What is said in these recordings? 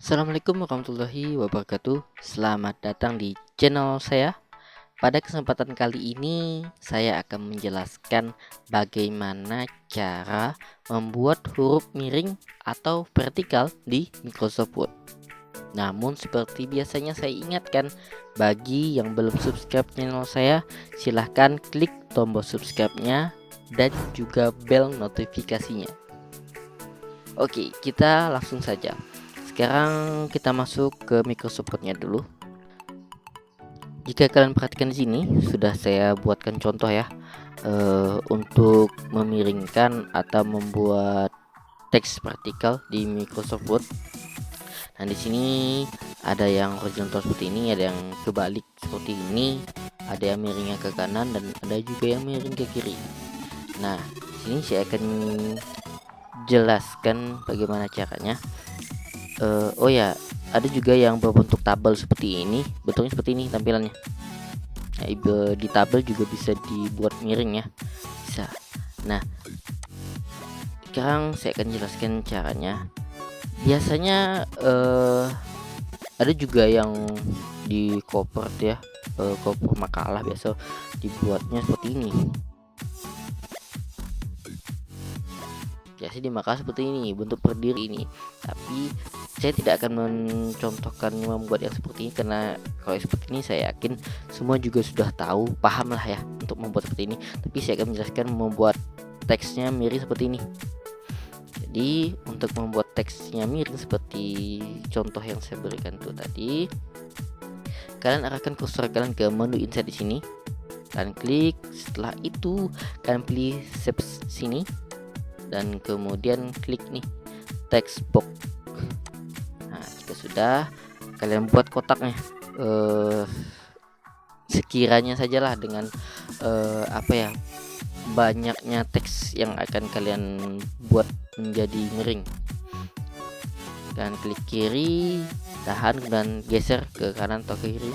Assalamualaikum warahmatullahi wabarakatuh. Selamat datang di channel saya. Pada kesempatan kali ini saya akan menjelaskan bagaimana cara membuat huruf miring atau vertikal di Microsoft Word. Namun seperti biasanya saya ingatkan, bagi yang belum subscribe channel saya, silahkan klik tombol subscribe-nya dan juga bel notifikasinya. Oke, kita langsung saja. Sekarang kita masuk ke Microsoft Word-nya dulu. Jika kalian perhatikan di sini, sudah saya buatkan contoh ya, untuk memiringkan atau membuat teks vertikal di Microsoft Word. Nah, di sini ada yang horizontal seperti ini, ada yang kebalik seperti ini, ada yang miringnya ke kanan dan ada juga yang miring ke kiri. Nah, di sini saya akan jelaskan bagaimana caranya. Oh ya, ada juga yang berbentuk tabel seperti ini, bentuknya seperti ini tampilannya. Nah, di tabel juga bisa dibuat miring ya, bisa. Nah, sekarang saya akan jelaskan caranya. Biasanya ada juga yang di cover ya, cover makalah biasa dibuatnya seperti ini. Biasanya di makalah seperti ini, bentuk berdiri ini. Tapi saya tidak akan mencontohkan membuat yang seperti ini, karena kalau seperti ini saya yakin semua juga sudah tahu, paham lah ya untuk membuat seperti ini. Tapi saya akan menjelaskan membuat teksnya miring seperti ini. Jadi untuk membuat teksnya miring seperti contoh yang saya berikan itu tadi, kalian arahkan kursor kalian ke menu insert di sini. Kalian klik, setelah itu kalian pilih shape sini dan kemudian klik nih text box. Nah, jika sudah, kalian buat kotaknya sekiranya sajalah dengan banyaknya teks yang akan kalian buat menjadi miring. Dan klik kiri, tahan dan geser ke kanan atau ke kiri,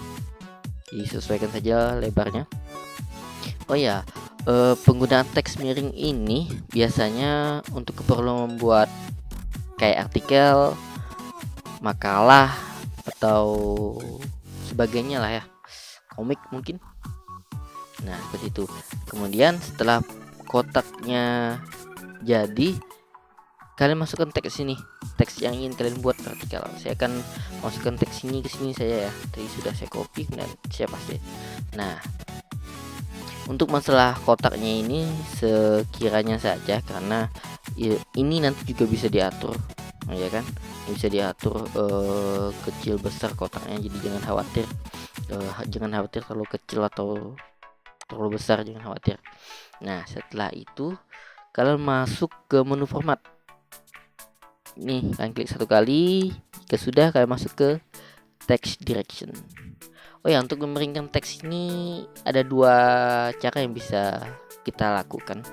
disesuaikan saja lebarnya. Oh ya, penggunaan teks miring ini biasanya untuk keperluan membuat kayak artikel, makalah atau sebagainya lah ya, komik mungkin. Nah, seperti itu. Kemudian setelah kotaknya jadi, kalian masukkan teks sini, teks yang ingin kalian buat vertikal. Saya akan masukkan teks ini ke sini saya ya. Tadi sudah saya copy dan saya paste. Nah, untuk masalah kotaknya ini sekiranya saja, karena ini nanti juga bisa diatur, ya kan? Bisa diatur kecil besar kotaknya, jadi jangan khawatir, terlalu kecil atau terlalu besar, jangan khawatir. Nah, setelah itu kalian masuk ke menu format. Nih, kalian klik satu kali. Jika sudah, kalian masuk ke text direction. Oh ya, untuk memeringkan teks ini ada dua cara yang bisa kita lakukan.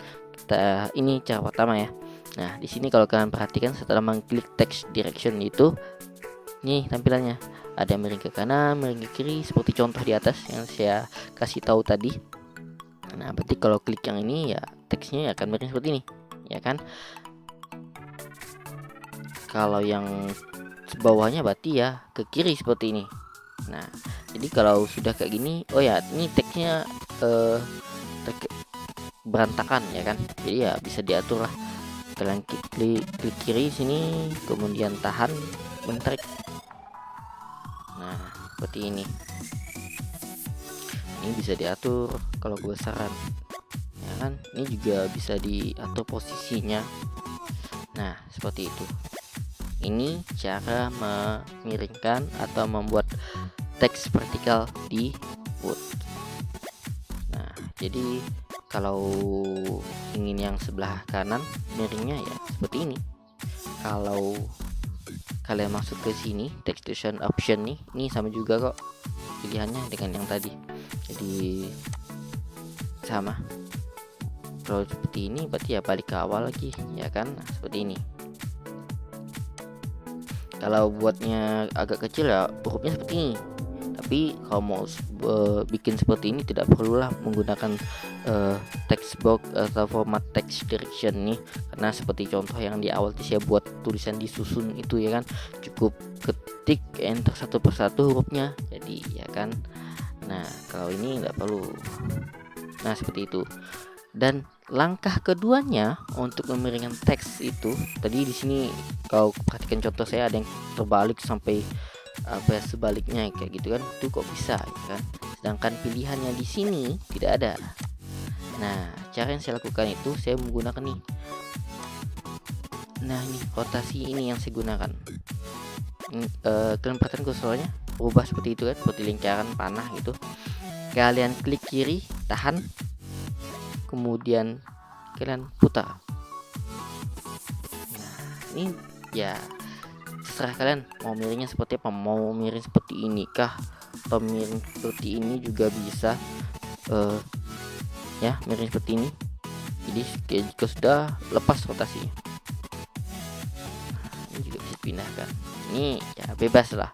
Ini cara pertama ya. Nah, di sini kalau kalian perhatikan, setelah mengklik text direction itu, nih tampilannya ada miring ke kanan, miring ke kiri, seperti contoh di atas yang saya kasih tahu tadi. Nah, berarti kalau klik yang ini ya teksnya akan miring seperti ini, ya kan? Kalau yang bawahnya berarti ya ke kiri seperti ini. Nah, jadi kalau sudah kayak gini, oh ya, ini teksnya berantakan ya kan, jadi ya bisa diatur lah. Kalian klik kiri sini, kemudian tahan bentar. Nah, seperti ini bisa diatur kalau kebesaran, ya kan. Ini juga bisa diatur posisinya. Nah, seperti itu. Ini cara memiringkan atau membuat teks vertikal di Word. Nah, jadi kalau ingin yang sebelah kanan miringnya ya seperti ini. Kalau kalian masuk ke sini, text direction option nih, ini sama juga kok pilihannya dengan yang tadi. Jadi sama. Kalau seperti ini berarti ya balik ke awal lagi, ya kan? Nah, seperti ini. Kalau buatnya agak kecil ya hurufnya seperti ini. Tapi kalau mau bikin seperti ini tidak perlulah menggunakan text box atau format text direction nih, karena seperti contoh yang di awal saya buat tulisan disusun itu ya kan, cukup ketik enter satu persatu hurufnya jadi ya kan. Nah kalau ini nggak perlu. Nah seperti itu. Dan langkah keduanya untuk memiringkan teks itu tadi di sini kalau perhatikan contoh saya ada yang terbalik sampai sebaliknya kayak gitu kan, itu kok bisa ya kan, sedangkan pilihannya di sini tidak ada. Nah cara yang saya lakukan itu saya menggunakan nih, nah ini rotasi ini yang saya gunakan. Kalian perhatikan kursornya berubah seperti itu kan, seperti lingkaran panah gitu. Kalian klik kiri tahan, kemudian kalian putar. Nah ini ya terserah kalian mau miringnya seperti apa, mau miring seperti ini kah atau miring seperti ini juga bisa. Ya miring seperti ini. Jadi jika sudah lepas rotasinya, ini juga bisa dipindahkan. Ini ya bebas lah,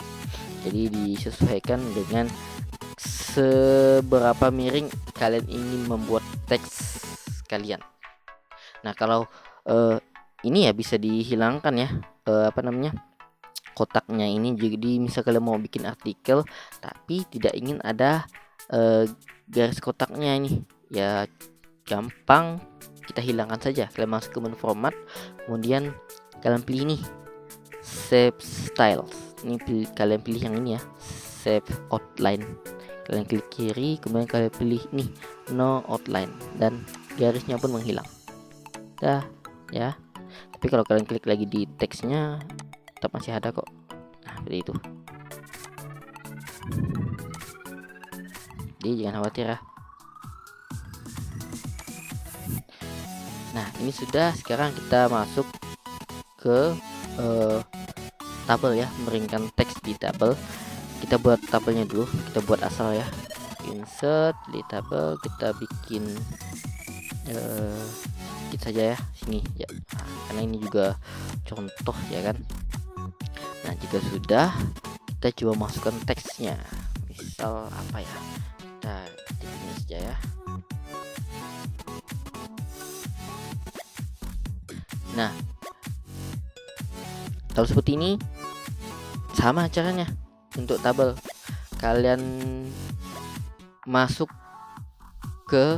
jadi disesuaikan dengan seberapa miring kalian ingin membuat teks kalian. Nah kalau ini ya bisa dihilangkan ya, kotaknya ini. Jadi misal kalian mau bikin artikel tapi tidak ingin ada garis kotaknya ini, ya gampang kita hilangkan saja. Kalian masuk ke menu format, kemudian kalian pilih ini save styles. Ini kalian pilih yang ini ya, save outline. Kalian klik kiri, kemudian kalian pilih nih no outline dan garisnya pun menghilang. Dah ya. Tapi kalau kalian klik lagi di teksnya tetap masih ada kok. Nah seperti itu. Jadi jangan khawatir ya. Nah ini sudah, sekarang kita masuk ke tabel ya, meringkan teks di tabel. Kita buat tabelnya dulu, kita buat asal ya, insert di tabel, kita bikin dikit saja ya sini ya, karena ini juga contoh ya kan. Nah jika sudah, kita coba masukkan teksnya, misal apa ya, kita ketik ini saja ya. Nah kalau seperti ini sama caranya. Untuk tabel kalian masuk ke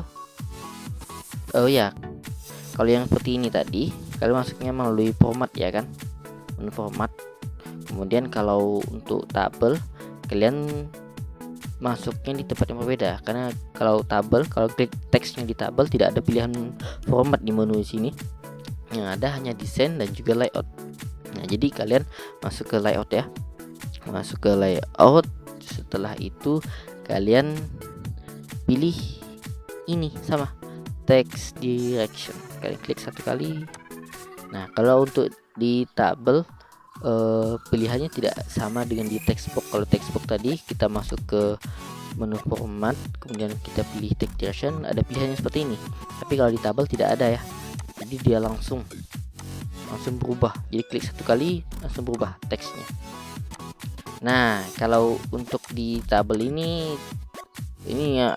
kalau yang seperti ini tadi kalian masuknya melalui format ya kan, menu format. Kemudian kalau untuk tabel kalian masuknya di tempat yang berbeda, karena kalau tabel, kalau klik teksnya di tabel tidak ada pilihan format di menu sini, yang ada hanya desain dan juga layout. Nah jadi kalian masuk ke layout ya, masuk ke layout. Setelah itu kalian pilih ini sama text direction, kalian klik satu kali. Nah kalau untuk di tabel pilihannya tidak sama dengan di text box. Kalau text box tadi kita masuk ke menu format, kemudian kita pilih text direction, ada pilihannya seperti ini. Tapi kalau di tabel tidak ada ya, jadi dia langsung berubah. Jadi klik satu kali langsung berubah teksnya. Nah kalau untuk di tabel ini ya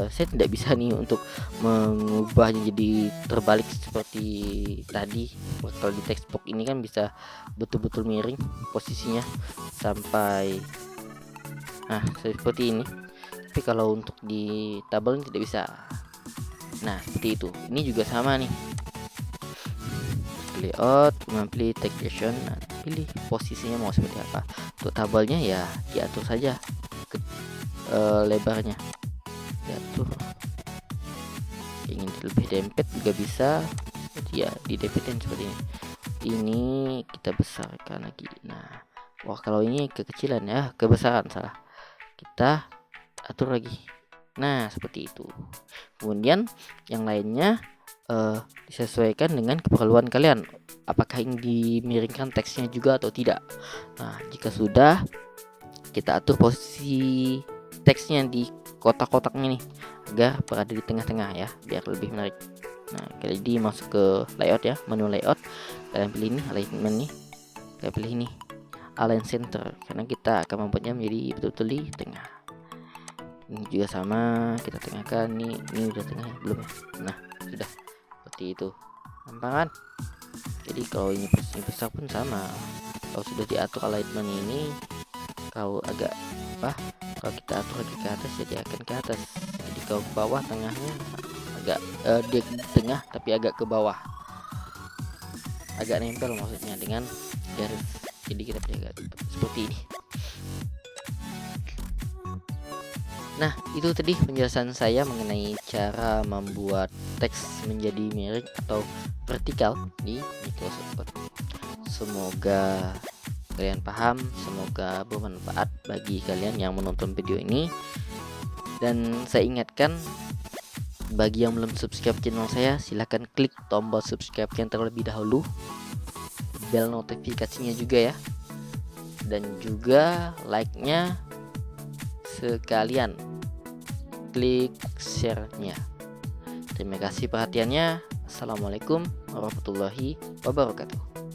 saya tidak bisa nih untuk mengubahnya jadi terbalik seperti tadi. Kalau di text box ini kan bisa betul-betul miring posisinya sampai seperti ini. Tapi kalau untuk di tabel ini tidak bisa. Nah seperti itu. Ini juga sama nih, layout, pilih text direction, pilih posisinya mau seperti apa. Untuk tabelnya ya diatur saja ke lebarnya, diatur. Ingin lebih dempet juga bisa, ya didempetin seperti ini. Ini kita besarkan lagi. Nah wah kalau ini kekecilan ya, kebesaran salah, kita atur lagi. Nah seperti itu. Kemudian yang lainnya disesuaikan dengan keperluan kalian, apakah ingin dimiringkan teksnya juga atau tidak. Nah jika sudah, kita atur posisi teksnya di kotak-kotaknya nih agar berada di tengah-tengah ya, biar lebih menarik. Nah jadi masuk ke layout ya, menu layout, kalian pilih ini alignment nih, kalian pilih ini align center, karena kita akan membuatnya menjadi betul-betul di tengah. Ini juga sama, kita tengahkan. Ini udah tengah belum ya? Nah, sudah seperti itu. Gampang kan? Jadi kalau ini posisi besar pun sama. Kalau sudah diatur alignment ini, kalau agak kalau kita atur lagi ke atas jadi akan ke atas. Jadi kalau ke bawah tengahnya agak di tengah tapi agak ke bawah. Agak nempel maksudnya dengan garis. Jadi kita jaga seperti ini. Nah, itu tadi penjelasan saya mengenai cara membuat teks menjadi miring atau vertikal di Microsoft Word. Semoga kalian paham, semoga bermanfaat bagi kalian yang menonton video ini. Dan saya ingatkan, bagi yang belum subscribe channel saya, silahkan klik tombol subscribe yang terlebih dahulu, bel notifikasinya juga ya, dan juga like-nya sekalian klik share-nya. Terima kasih perhatiannya. Assalamualaikum warahmatullahi wabarakatuh.